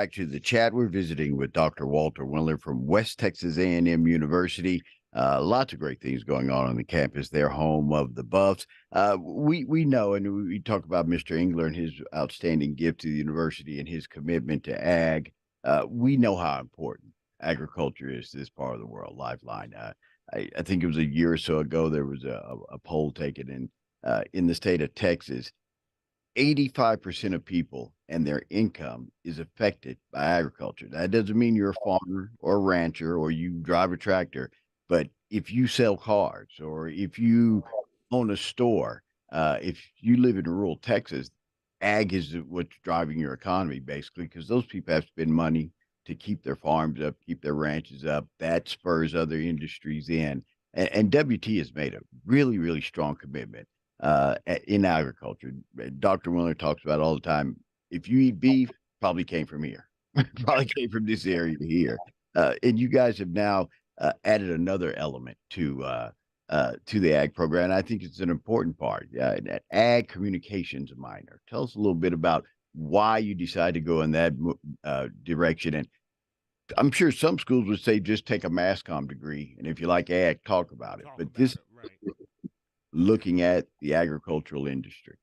Back to the chat. We're visiting with Dr. Walter Wendler from West Texas A&M University. Lots of great things going on the campus. They're home of the Buffs. We know, and we talk about Mr. Engler and his outstanding gift to the university and his commitment to ag. We know how important agriculture is to this part of the world, lifeline. I think it was a year or so ago, there was a poll taken in the state of Texas. 85% of people and their income is affected by agriculture. That doesn't mean you're a farmer or a rancher or you drive a tractor, but if you sell cars or if you own a store, if you live in rural Texas, ag is what's driving your economy basically because those people have to spend money to keep their farms up, keep their ranches up. That spurs other industries in. And WT has made a really, really strong commitment in agriculture. Dr. Miller talks about all the time. If you eat beef, probably came from here, probably came from this area here. And you guys have now added another element to the ag program. And I think it's an important part. That ag communications minor. Tell us a little bit about why you decided to go in that direction. And I'm sure some schools would say just take a mass comm degree, and if you like ag, talk about it. But this looking at the agricultural industry?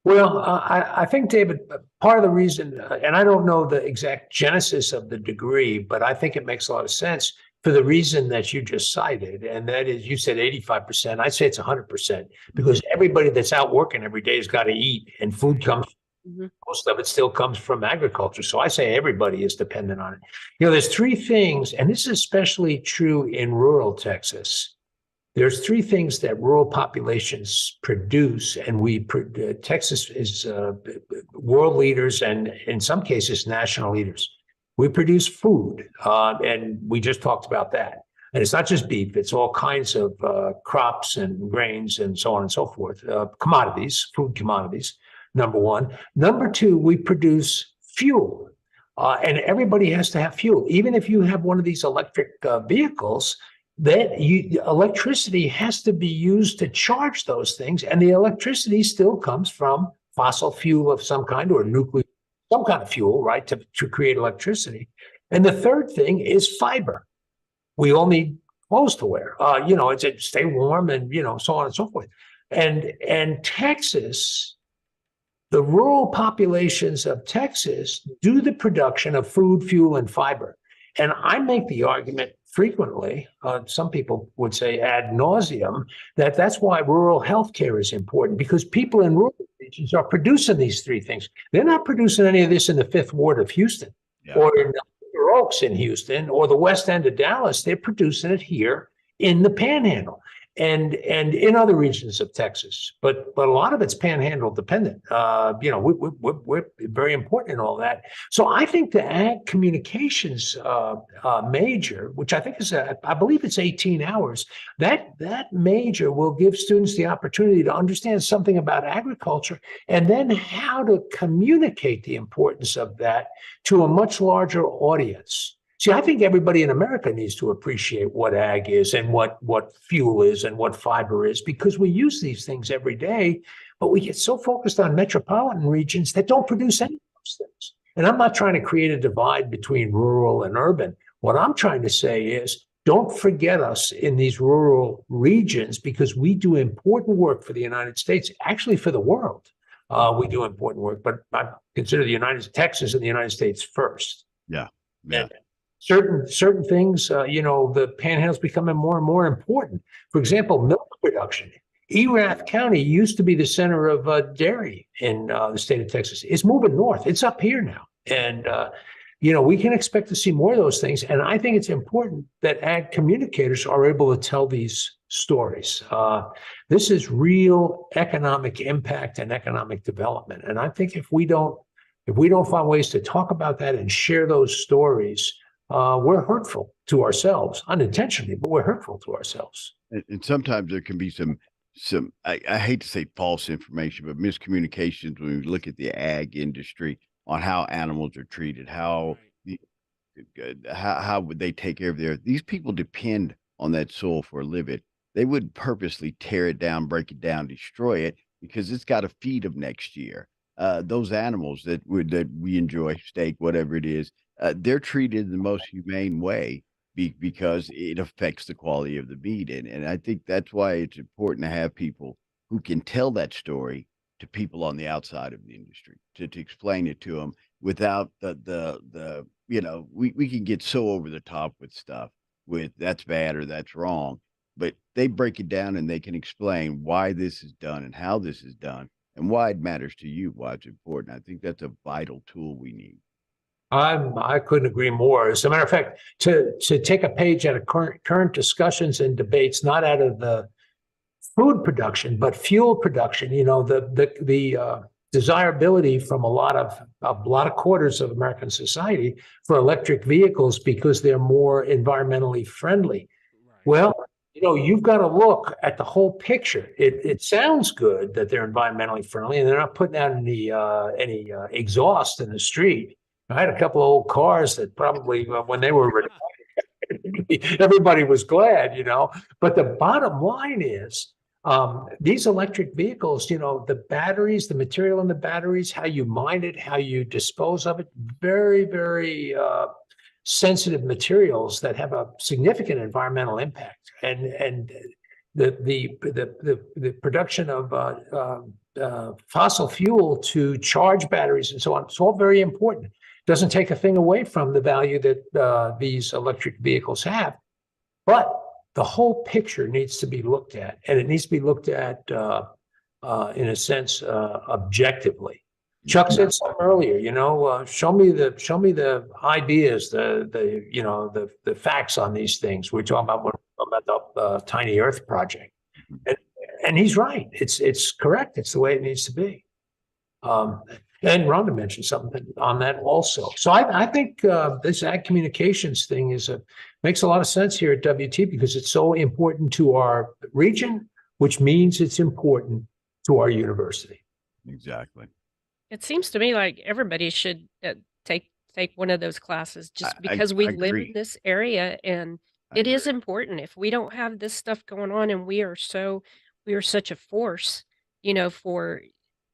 Well, I think, David, part of the reason, and I don't know the exact genesis of the degree, but I think it makes a lot of sense for the reason that you just cited. And that is, you said 85%. I'd say it's 100% because everybody that's out working every day has got to eat, and food comes, most of it still comes from agriculture. So I say everybody is dependent on it. There's three things, and this is especially true in rural Texas. There's three things that rural populations produce, and Texas is world leaders and in some cases national leaders. We produce food, and we just talked about that. And it's not just beef; it's all kinds of crops and grains and so on and so forth. Commodities, food commodities. Number one. Number two, we produce fuel, and everybody has to have fuel. Even if you have one of these electric vehicles, electricity has to be used to charge those things, and the electricity still comes from fossil fuel of some kind or nuclear, some kind of fuel, right, to create electricity. And the third thing is fiber. We all need clothes to wear, it's stay warm and so on and so forth. And Texas, the rural populations of Texas do the production of food, fuel, and fiber. And I make the argument frequently, some people would say ad nauseum, that's why rural healthcare is important, because people in rural regions are producing these three things. They're not producing any of this in the Fifth Ward of Houston or in the Oaks in Houston or the West End of Dallas. They're producing it here in the Panhandle and in other regions of Texas. But a lot of it's Panhandle dependent. We're very important in all that. So I think the ag communications major, which I think is I believe it's 18 hours, that major will give students the opportunity to understand something about agriculture and then how to communicate the importance of that to a much larger audience. See, I think everybody in America needs to appreciate what ag is and what fuel is and what fiber is, because we use these things every day, but we get so focused on metropolitan regions that don't produce any of those things. And I'm not trying to create a divide between rural and urban. What I'm trying to say is don't forget us in these rural regions, because we do important work for the United States, actually for the world. We do important work, but I consider Texas and the United States first. Yeah. And certain things, the Panhandle's becoming more and more important. For example, milk production. Erath County used to be the center of dairy in the state of Texas. It's moving north. It's up here now. And, we can expect to see more of those things. And I think it's important that ag communicators are able to tell these stories. This is real economic impact and economic development. And I think if we don't find ways to talk about that and share those stories, we're hurtful to ourselves, unintentionally, but we're hurtful to ourselves. And sometimes there can be some I hate to say false information, but miscommunications when we look at the ag industry on how animals are treated, how would they take care of these people depend on that soil for a living. They would purposely tear it down, break it down, destroy it, because it's got to feed them next year. those animals that we enjoy, steak, whatever it is, they're treated in the most humane way because it affects the quality of the meat. And I think that's why it's important to have people who can tell that story to people on the outside of the industry to explain it to them without the we can get so over the top with stuff with that's bad or that's wrong, but they break it down and they can explain why this is done and how this is done and why it matters to you, why it's important. I think that's a vital tool we need. I couldn't agree more. As a matter of fact, to take a page out of current discussions and debates, not out of the food production, but fuel production, the desirability from a lot of quarters of American society for electric vehicles because they're more environmentally friendly. Right. Well, you've got to look at the whole picture. It sounds good that they're environmentally friendly and they're not putting out any exhaust in the street. I had a couple of old cars that probably when they were everybody was glad, But the bottom line is these electric vehicles, the batteries, the material in the batteries, how you mine it, how you dispose of it, very, very sensitive materials that have a significant environmental impact. And the production of fossil fuel to charge batteries and so on, it's all very important. Doesn't take a thing away from the value that these electric vehicles have, but the whole picture needs to be looked at, and it needs to be looked at in a sense objectively. Chuck said something earlier, show me the ideas, the facts on these things. We're talking about the Tiny Earth project, and he's right. It's correct. It's the way it needs to be. And Rhonda mentioned something on that also. So I think this ag communications thing makes a lot of sense here at WT because it's so important to our region, which means it's important to our university. Exactly. It seems to me like everybody should take one of those classes just because we live in this area, and it is important. If we don't have this stuff going on, and we are such a force, for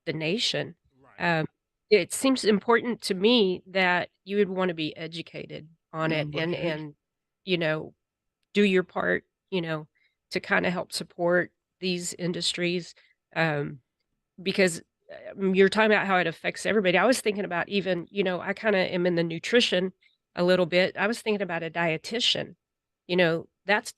the nation. Right. It seems important to me that you would want to be educated on it and do your part, to kind of help support these industries. Because you're talking about how it affects everybody. I was thinking about even, I kind of am in the nutrition a little bit. I was thinking about a dietitian. That's,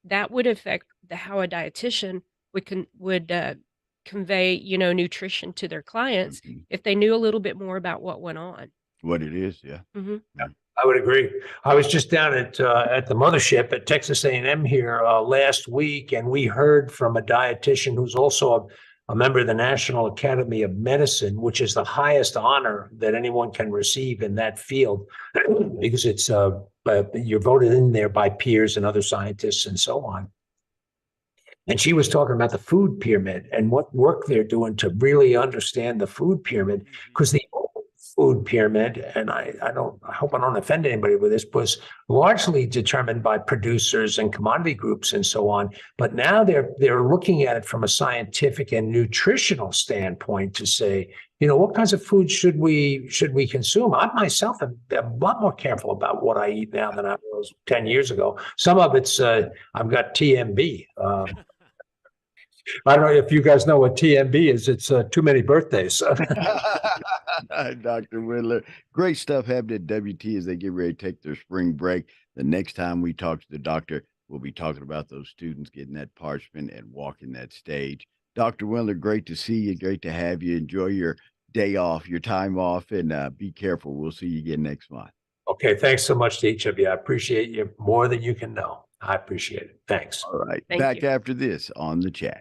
that would affect how a dietitian would convey, nutrition to their clients if they knew a little bit more about what went on. What it is, yeah. Mm-hmm. Yeah, I would agree. I was just down at the mothership at Texas A&M here last week, and we heard from a dietitian who's also a member of the National Academy of Medicine, which is the highest honor that anyone can receive in that field, because it's you're voted in there by peers and other scientists and so on. And she was talking about the food pyramid and what work they're doing to really understand the food pyramid, because the old food pyramid, and I hope I don't offend anybody with this, was largely determined by producers and commodity groups and so on. But now they're looking at it from a scientific and nutritional standpoint to say, what kinds of food should we consume? I myself am a lot more careful about what I eat now than I was 10 years ago. Some of it's I've got TMB. I don't know if you guys know what TMB is. It's too many birthdays. Dr. Wendler, great stuff happening at WT as they get ready to take their spring break. The next time we talk to the doctor, we'll be talking about those students getting that parchment and walking that stage. Dr. Wendler, great to see you. Great to have you. Enjoy your day off, your time off, and be careful. We'll see you again next month. Okay. Thanks so much to each of you. I appreciate you more than you can know. I appreciate it. Thanks. All right. Thank Back you. after this on The Chat.